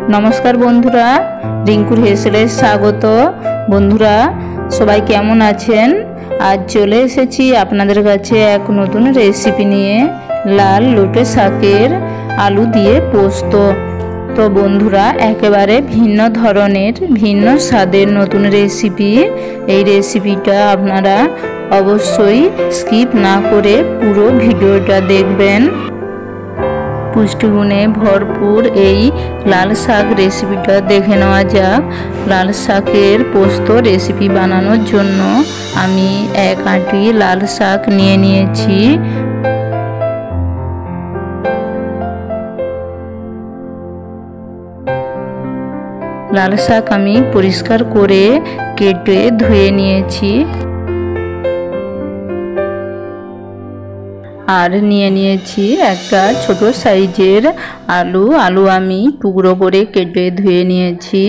नमस्कार बंधुरा रिंकुर हेसेले स्वागत। बंधुरा सबाई केमन आछेन? आज चले एसेछि आपनादेर काछे एक नतून रेसिपि निये, लाल लोटे शाकेर आलू दिए पोस्त। तो बंधुरा एकेबारे भिन्न धरनेर भिन्न स्वादेर नतून रेसिपि। এই রেসিপিটা আপনারা অবশ্যই স্কিপ না করে পুরো ভিডিওটা দেখবেন। পুষ্টিগুণে ভরপুর এই লাল শাক রেসিপিটা দেখে নেওয়া যাক। লাল শাকের পোস্ত রেসিপি বানানোর জন্য আমি এক আঁটি লাল শাক নিয়ে নিয়েছি। লাল শাক আমি পরিষ্কার করে কেটে ধুয়ে নিয়েছি। আর নিয়ে নিয়েছি একটা ছোট সাইজের আলু আমি টুকরো করে কেটে ধুয়ে নিয়েছি।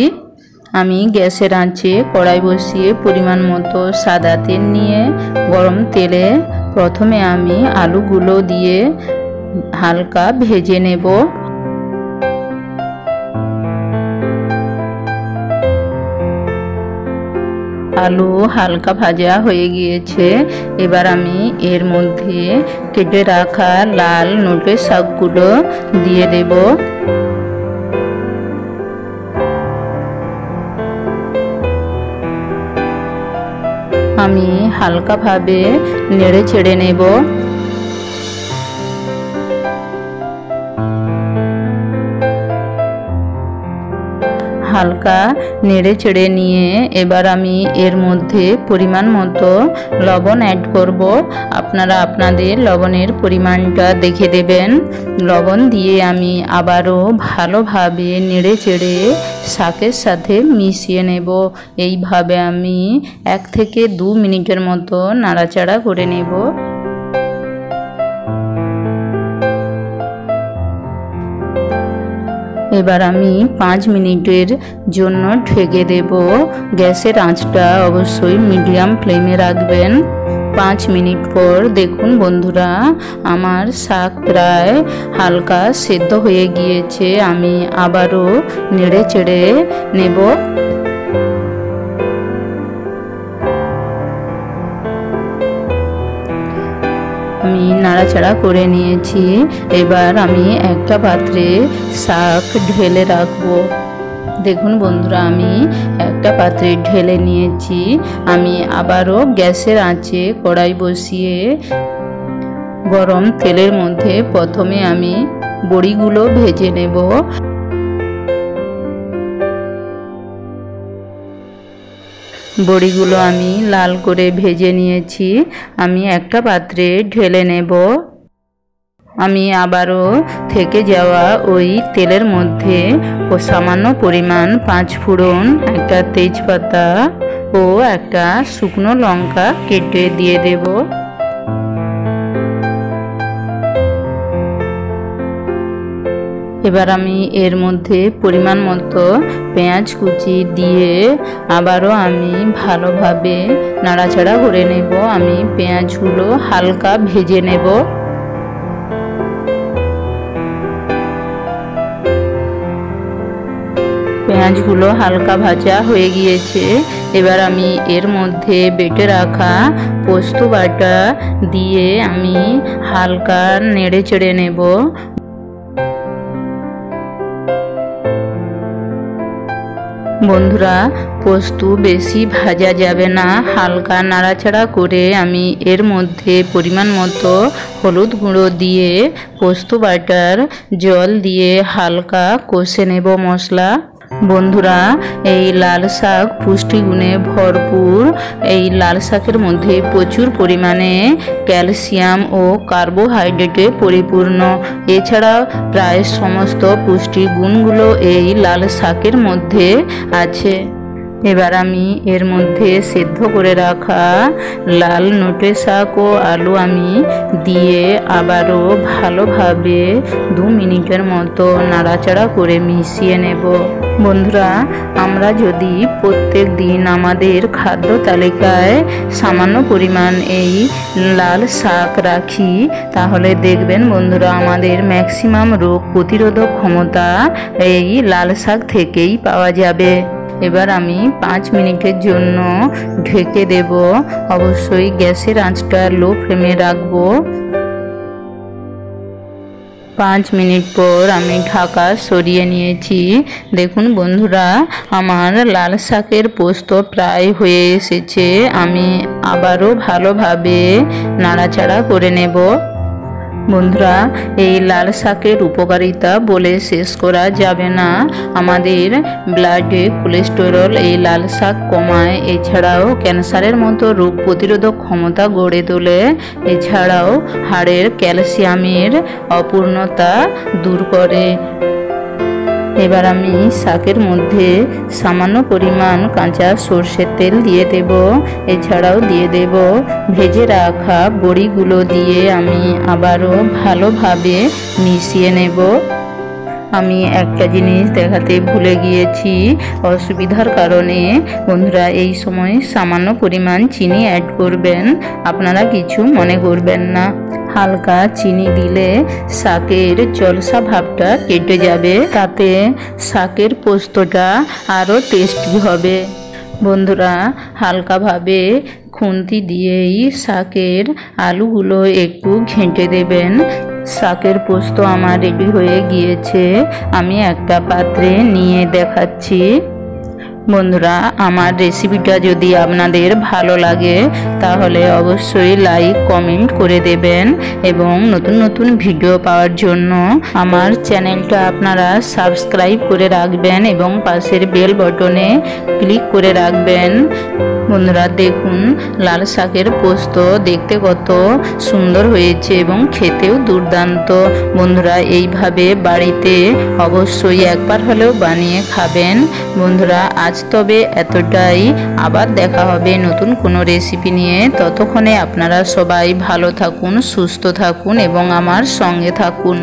আমি গ্যাসের আঁচে কড়াই বসিয়ে পরিমাণ মতো সাদা তেল নিয়ে গরম তেলে প্রথমে আমি আলুগুলো দিয়ে হালকা ভেজে নেব। आलू हालका भाजा हो गिয়েছে। এবার আমি এর মধ্যে কেটে রাখা লাল নোটে শাকগুলো দিয়ে দেব। আমি হালকা ভাবে নেড়ে ছেড়ে নেব। হালকা নেড়ে চেড়ে নিয়ে এবার আমি এর মধ্যে পরিমাণ মতো লবণ অ্যাড করব। আপনারা আপনাদের লবণের পরিমাণটা দেখে দেবেন। লবণ দিয়ে আমি আবারও ভালোভাবে নেড়ে চেড়ে শাকের সাথে মিশিয়ে নেব। এইভাবে আমি 1 থেকে 2 মিনিটের মতো নাড়াচাড়া করে নেব। এবার আমি 5 মিনিটের জন্য ঢেকে দেব। গ্যাসের আঁচটা অবশ্যই মিডিয়াম ফ্লেমে রাখবেন। 5 মিনিট পর দেখুন বন্ধুরা আমার শাক প্রায় হালকা সেদ্ধ হয়ে গিয়েছে। আমি আবারও নেড়ে চেড়ে নেব। আমি নাড়াচাড়া করে নিয়েছি। এবার আমি একটা পাত্রে শাক ঢেলে রাখবো। দেখুন বন্ধুরা আমি একটা পাত্রে ঢেলে নিয়েছি। আমি আবারও গ্যাসের আঁচে কড়াই বসিয়ে গরম তেলের মধ্যে প্রথমে আমি বড়িগুলো ভেজে নেব। বড়িগুলো আমি লাল করে ভেজে নিয়েছি। আমি একটা পাত্রে ঢেলে নেব। আমি আবারও থেকে যাওয়া ওই তেলের মধ্যে সামান্য পরিমাণ 5 ফোড়ন, একটা তেজপাতা ও একটা শুকনো লঙ্কা কেটে দিয়ে দেব। এবার আমি এর মধ্যে পরিমাণ মতো পেঁয়াজ কুচি দিয়ে আবারও আমি ভালোভাবে নাড়াচাড়া করে নেব। আমি পেঁয়াজগুলো হালকা ভেজে নেব। পেঁয়াজগুলো হালকা ভাজা হয়ে গিয়েছে। এবার আমি এর মধ্যে বেটে রাখা পোস্ত বাটা দিয়ে আমি হালকা নেড়ে চেড়ে নেব। বন্ধুরা পোস্ত বেশি ভাজা যাবে না, হালকা নাড়াচাড়া করে আমি এর মধ্যে পরিমাণ মতো হলুদ গুঁড়ো দিয়ে পোস্ত বাটার জল দিয়ে হালকা কষে নেব মশলা। বন্ধুরা এই লাল শাক পুষ্টিগুণে ভরপুর। এই লাল শাকের মধ্যে প্রচুর পরিমাণে ক্যালসিয়াম ও কার্বোহাইড্রেটে পরিপূর্ণ। এছাড়া প্রায় সমস্ত পুষ্টিগুণগুলো এই লাল শাকের মধ্যে আছে। এবার আমি এর মধ্যে সেদ্ধ করে রাখা লাল নোটে শাক ও আলু আমি দিয়ে আবারও ভালোভাবে 2 মিনিটের মতো নাড়াচাড়া করে মিশিয়ে নেব। বন্ধুরা, আমরা যদি প্রত্যেক দিন আমাদের খাদ্য তালিকায় সামান্য পরিমাণ এই লাল শাক রাখি, তাহলে দেখবেন বন্ধুরা আমাদের ম্যাক্সিমাম রোগ প্রতিরোধক ক্ষমতা এই লাল শাক থেকেই পাওয়া যাবে। এবার আমি 5 মিনিটের জন্য ঢেকে দেব। অবশ্যই গ্যাসের আঁচটা লো ফ্লেমে রাখবো। 5 মিনিট পর আমি ঢাকা সরিয়ে নিয়েছি। দেখুন বন্ধুরা, আমার লাল শাকের পোস্ত প্রায় হয়ে এসেছে। আমি আবারও ভালোভাবে নাড়াচাড়া করে নেব। বন্ধুরা, এই লাল শাকের উপকারিতা বলে শেষ করা যাবে না। আমাদের ব্লাডে কোলেস্টেরল এই লাল শাক কমায়, এছাড়াও ক্যান্সারের মতো রোগ প্রতিরোধক ক্ষমতা গড়ে তোলে, এছাড়াও হাড়ের ক্যালসিয়ামের অপূর্ণতা দূর করে। এবার আমি শাকের মধ্যে সামান্য পরিমাণ কাঁচা সর্ষের তেল দিয়ে দেব। এছাড়াও দিয়ে দেব ভেজে রাখা বড়িগুলো দিয়ে আমি আবারও ভালোভাবে মিশিয়ে নেব। আমি একটা জিনিস দেখাতে ভুলে গিয়েছি, অসুবিধার কারণে বন্ধুরা এই সময় সামান্য পরিমাণ চিনি অ্যাড করবেন, আপনারা কিছু মনে করবেন না। হালকা চিনি দিলে শাকের জলসা ভাবটা কেটে যাবে, তাতে শাকের পোস্তটা আরও টেস্টি হবে। বন্ধুরা, হালকাভাবে খুন্তি দিয়েই শাকের আলুগুলো একটু ঘেঁটে দেবেন। শাকের পোস্ত আমার রেডি হয়ে গিয়েছে, আমি একটা পাত্রে নিয়ে দেখাচ্ছি। বন্ধুরা, আমার রেসিপিটা যদি আপনাদের ভালো লাগে তাহলে অবশ্যই লাইক কমেন্ট করে দেবেন এবং নতুন নতুন ভিডিও পাওয়ার জন্য আমার চ্যানেলটা আপনারা সাবস্ক্রাইব করে রাখবেন এবং পাশের বেল বটনে ক্লিক করে রাখবেন। বন্ধুরা দেখুন, লাল শাকের পোস্ত দেখতে কত সুন্দর হয়েছে এবং খেতেও দুর্দান্ত। বন্ধুরা এইভাবে বাড়িতে অবশ্যই একবার হলেও বানিয়ে খাবেন। বন্ধুরা আজ তবে এতটাই, আবার দেখা হবে নতুন কোনো রেসিপি নিয়ে। ততক্ষণে আপনারা সবাই ভালো থাকুন, সুস্থ থাকুন এবং আমার সঙ্গে থাকুন।